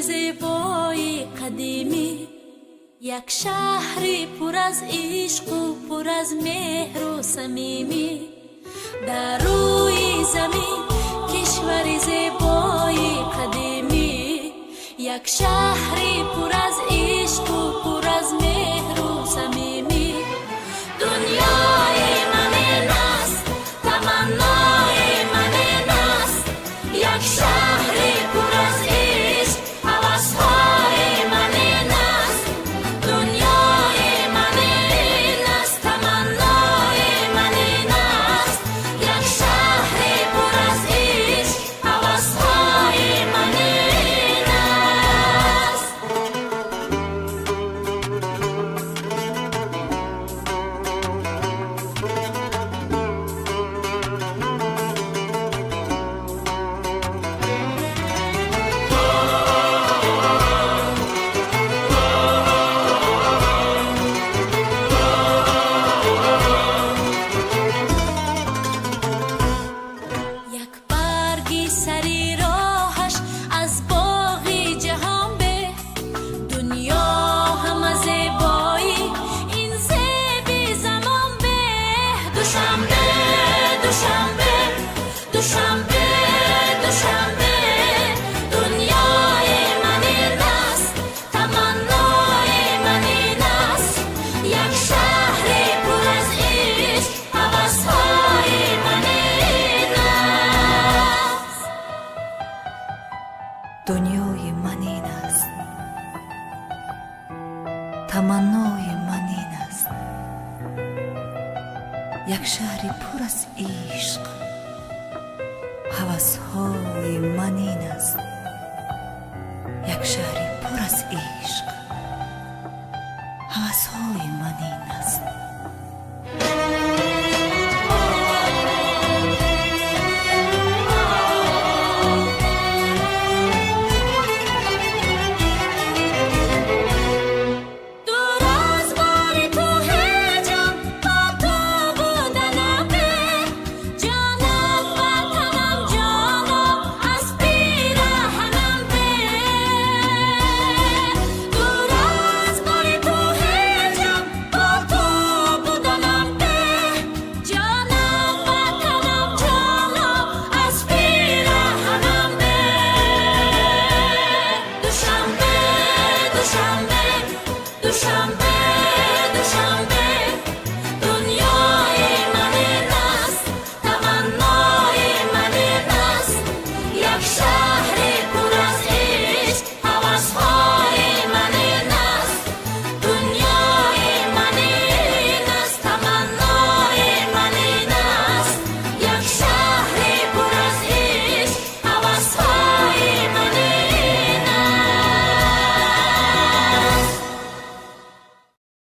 زیبای قدیمی، یک شهری پر از عشق و پر از مهر و صمیمی. در روی زمین کشور زیبای قدیمی، یک شهری پر از عشق و پر از مهر و صمیمی. دنیای من این است، تمنای من این است، یک شهری پر از عشق، هوس‌های من این است. دنیای من این است، تمنای من این است، یک شهری پر از عشق، هوس‌های من این است. یک برگی سری راهش از باغی جهان به، دنیا همه زیبایی این زیبی زمان به. دوشنبه دوشنبه دوشنبه دوشنبه، دنیای من این است، تمنای من این است، یک شهری پر از عشق، هوس‌های من این است. دنیای من این است، تمنای من این است، یک شهری پر از عشق، هوس‌های من این است، یک شهری پر از عشق، هوس‌های